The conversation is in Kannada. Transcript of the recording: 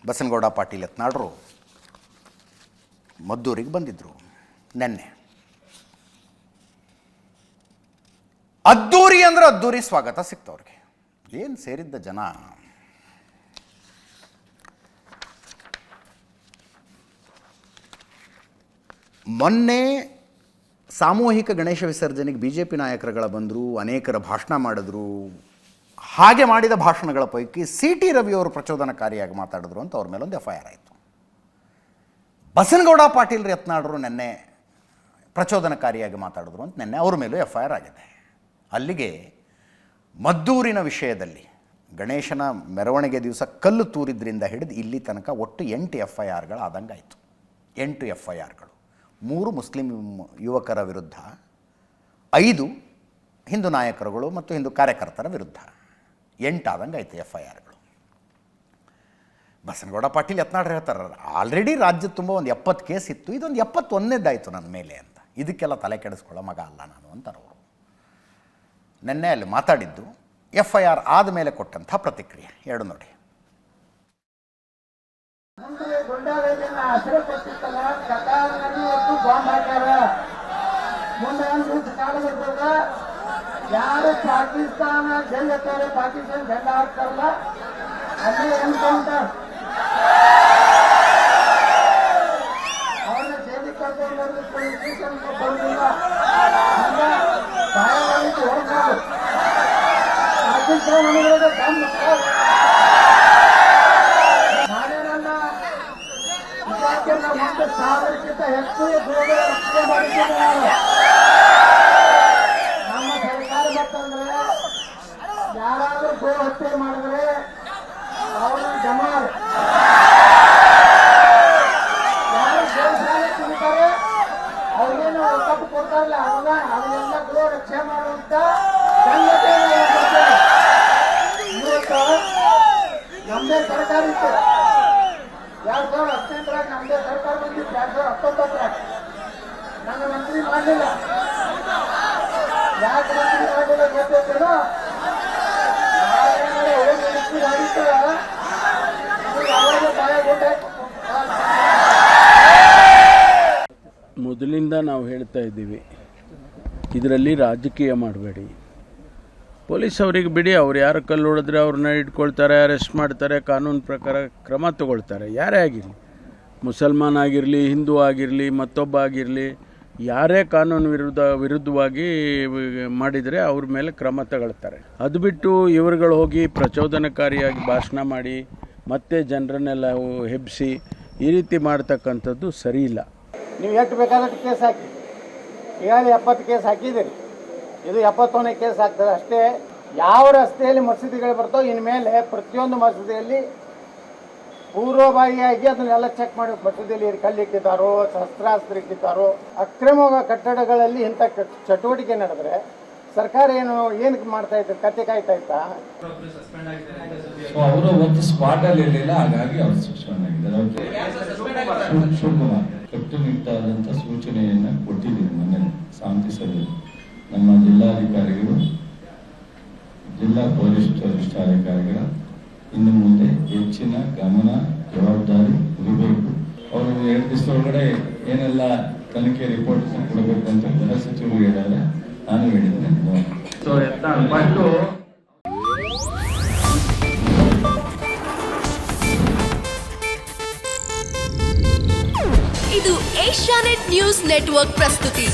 ಬಸನಗೌಡ ಪಾಟೀಲ್ ಯತ್ನಾಳರು ಮದ್ದೂರಿಗೆ ಬಂದಿದ್ದರು ನೆನ್ನೆ. ಅದ್ದೂರಿ ಅಂದ್ರೆ ಅದ್ದೂರಿ ಸ್ವಾಗತ ಸಿಕ್ತವ್ರಿಗೆ. ಏನು ಸೇರಿದ್ದ ಜನ. ಮೊನ್ನೆ ಸಾಮೂಹಿಕ ಗಣೇಶ ವಿಸರ್ಜನೆಗೆ BJP ನಾಯಕರುಗಳ ಬಂದರು, ಅನೇಕರ ಭಾಷಣ ಮಾಡಿದ್ರು. ಹಾಗೆ ಮಾಡಿದ ಭಾಷಣಗಳ ಪೈಕಿ CT ರವಿಯವರು ಪ್ರಚೋದನಕಾರಿಯಾಗಿ ಮಾತಾಡಿದ್ರು ಅಂತ ಅವ್ರ ಮೇಲೊಂದು FIR ಆಯಿತು. ಬಸನಗೌಡ ಪಾಟೀಲ್ ಯತ್ನಾಳರು ನೆನ್ನೆ ಪ್ರಚೋದನಕಾರಿಯಾಗಿ ಮಾತಾಡಿದ್ರು ಅಂತ ನೆನ್ನೆ ಅವ್ರ ಮೇಲೂ FIR ಆಗಿದೆ. ಅಲ್ಲಿಗೆ ಮದ್ದೂರಿನ ವಿಷಯದಲ್ಲಿ ಗಣೇಶನ ಮೆರವಣಿಗೆ ದಿವಸ ಕಲ್ಲು ತೂರಿದ್ರಿಂದ ಹಿಡಿದು ಇಲ್ಲಿ ತನಕ ಒಟ್ಟು 8 FIRಗಳು ಆದಂಗಾಯಿತು. 8 FIRಗಳು, 3 ಮುಸ್ಲಿಂ ಯುವಕರ ವಿರುದ್ಧ, 5 ಹಿಂದೂ ನಾಯಕರುಗಳು ಮತ್ತು ಹಿಂದೂ ಕಾರ್ಯಕರ್ತರ ವಿರುದ್ಧ, 8 ಆದಂಗಾಯ್ತು FIRಗಳು. ಬಸನಗೌಡ ಪಾಟೀಲ್ ಯತ್ನಾಳರು ಹೇಳ್ತಾರೆ, ಆಲ್ರೆಡಿ ರಾಜ್ಯದ ತುಂಬ ಒಂದು 70 ಕೇಸ್ ಇತ್ತು, ಇದೊಂದು 71ನೇದಾಯಿತು ನನ್ನ ಮೇಲೆ ಅಂತ. ಇದಕ್ಕೆಲ್ಲ ತಲೆ ಕೆಡಿಸ್ಕೊಳ್ಳೋ ಮಗ ಅಲ್ಲ ನಾನು ಅಂತಾರೆ ಅವರು. ನೆನ್ನೆ ಅಲ್ಲಿ ಮಾತಾಡಿದ್ದು FIR ಆದಮೇಲೆ ಕೊಟ್ಟಂಥ ಪ್ರತಿಕ್ರಿಯೆ ಎರಡು ನೋಡಿ. ಯಾರು ಪಾಕಿಸ್ತಾನ ಗೆಲ್ಲುತ್ತಾರೆ, ಪಾಕಿಸ್ತಾನ ಗೆಲ್ಲ ಹಾಕ್ತಾರಲ್ಲ ಅಲ್ಲಿ ಎನ್ಕೌಂಟರ್ ಅವ್ರನ್ನ ಜೈಲಿಗೆ ಕರ್ಕೊಂಡು ಬರುವುದಿಲ್ಲ. ಹೊರಗಾಡು ಪಾಕಿಸ್ತಾನ ನಾನೇನಲ್ಲ ಇಲಾಖೆನ 1,000ಕ್ಕಿಂತ ಹೆಚ್ಚು ಗೋಗಳ ರಕ್ಷಣೆ ಮಾಡಿದ್ದೇನೆ. ನಮ್ಮ ಸರ್ಕಾರ ಮತ್ತಂದ್ರೆ ಯಾರಾದ್ರೂ ಗೋ ಹತ್ಯೆ ಮಾಡಿದ್ರೆ ಅವರು ಜಮಾಲ್ ಯಾರು ಗೋಶಾಲೆ ತಿಂತಾರೆ ಅವ್ರಿಗೇನು ಒಕ್ಕಟ್ಟು ಕೊಡ್ತಾರಲ್ಲ ಅದನ್ನೆಲ್ಲ ಗೋ ರಕ್ಷಣೆ ಮಾಡುವಂತ ಸಂಘಟನೆ ನಮ್ದೇ ಸರ್ಕಾರ ಇತ್ತು. 2018 ನಮ್ದೇ ಸರ್ಕಾರ ಬಂದಿತ್ತು. 2019 ನನ್ನ ಮಂತ್ರಿ ಮಾಡಲಿಲ್ಲ. ಯಾಕೆ ಮಂತ್ರಿ ಮಾಡಲಿಲ್ಲ ಗೊತ್ತೇನೋ, ಮೊದಲಿಂದ ನಾವು ಹೇಳ್ತಾ ಇದ್ದೀವಿ, ಇದರಲ್ಲಿ ರಾಜಕೀಯ ಮಾಡಬೇಡಿ. ಪೊಲೀಸ್ ಅವರಿಗೆ ಬಿಡಿ, ಅವ್ರು ಯಾರು ಕಲ್ಲು ಹೊಡೆದ್ರೆ ಅವ್ರನ್ನ ಇಟ್ಕೊಳ್ತಾರೆ, ಅರೆಸ್ಟ್ ಮಾಡ್ತಾರೆ, ಕಾನೂನು ಪ್ರಕಾರ ಕ್ರಮ ತಗೊಳ್ತಾರೆ. ಯಾರೇ ಆಗಿರಲಿ, ಮುಸಲ್ಮಾನ್ ಆಗಿರಲಿ, ಹಿಂದೂ ಆಗಿರಲಿ, ಮತ್ತೊಬ್ಬ ಆಗಿರಲಿ, ಯಾರೇ ಕಾನೂನು ವಿರುದ್ಧವಾಗಿ ಮಾಡಿದರೆ ಅವ್ರ ಮೇಲೆ ಕ್ರಮ ತಗೊಳ್ತಾರೆ. ಅದು ಬಿಟ್ಟು ಇವರುಗಳು ಹೋಗಿ ಪ್ರಚೋದನಕಾರಿಯಾಗಿ ಭಾಷಣ ಮಾಡಿ ಮತ್ತೆ ಜನರನ್ನೆಲ್ಲ ಹೆಬ್ಬಿಸಿ ಈ ರೀತಿ ಮಾಡ್ತಕ್ಕಂಥದ್ದು ಸರಿ ಇಲ್ಲ. ನೀವು ಎಷ್ಟು ಬೇಕಾದಷ್ಟು ಕೇಸ್ ಹಾಕಿ, ಈಗಾಗಲೇ 70 ಕೇಸ್ ಹಾಕಿದ್ದೀರಿ, ಇದು 71ನೇ ಕೇಸ್ ಆಗ್ತದೆ ಅಷ್ಟೇ. ಯಾವ ರಸ್ತೆಯಲ್ಲಿ ಮಸೀದಿಗಳು ಬರ್ತಾವೆ ಇನ್ಮೇಲೆ ಪ್ರತಿಯೊಂದು ಮಸೀದಿಯಲ್ಲಿ ಪೂರ್ವಭಾವಿಯಾಗಿ ಅದನ್ನೆಲ್ಲ ಚೆಕ್ ಮಾಡಿ, ಮಸೀದಿಯಲ್ಲಿ ಕಲ್ಲಿಟ್ಟಿದ್ದಾರೋ, ಶಸ್ತ್ರಾಸ್ತ್ರ ಇಟ್ಟಿದ್ದಾರೋ, ಅಕ್ರಮ ಕಟ್ಟಡಗಳಲ್ಲಿ ಇಂಥ ಚಟುವಟಿಕೆ ನಡೆದ್ರೆ ಸರ್ಕಾರ ಏನಕ್ಕೆ ಮಾಡ್ತಾ ಇತ್ತು, ಕತೆ ಕಾಯ್ತಾ ಇತ್ತಾ? ಅವರು ಒಂದು ಸ್ಪಾಟ್ ಅಲ್ಲಿ ಇರಲಿಲ್ಲ, ಹಾಗಾಗಿ ಅವರು ಸಸ್ಪೆಂಡ್ ಆಗಿದ್ದಾರೆ. ಶಿವಕುಮಾರ್ ಕಟ್ಟುನಿಟ್ಟಾದಂಥ ಸೂಚನೆಯನ್ನ ಕೊಟ್ಟಿದ್ದೀರಿ ಮೊನ್ನೆ ಶಾಂತಿ ಸಭೆಯಲ್ಲಿ. ನಮ್ಮ ಜಿಲ್ಲಾಧಿಕಾರಿಗಳು, ಜಿಲ್ಲಾ ಪೊಲೀಸ್ ವರಿಷ್ಠಾಧಿಕಾರಿಗಳ ಇನ್ನು ಮುಂದೆ ಹೆಚ್ಚಿನ ಗಮನ, ಜವಾಬ್ದಾರಿ ಇರಬೇಕು. ಅವರು 2 ದಿವಸ ಒಳಗಡೆ ಏನೆಲ್ಲ ತನಿಖೆ ರಿಪೋರ್ಟ್ ಕೊಡಬೇಕು ಅಂತ ಗೃಹ ಸಚಿವರು ಹೇಳಿದ್ದಾರೆ, ನಾನು ಹೇಳಿದ್ದೇನೆ. ಇದು ಏಷ್ಯಾನೆಟ್ ನ್ಯೂಸ್ ನೆಟ್ವರ್ಕ್ ಪ್ರಸ್ತುತಿ.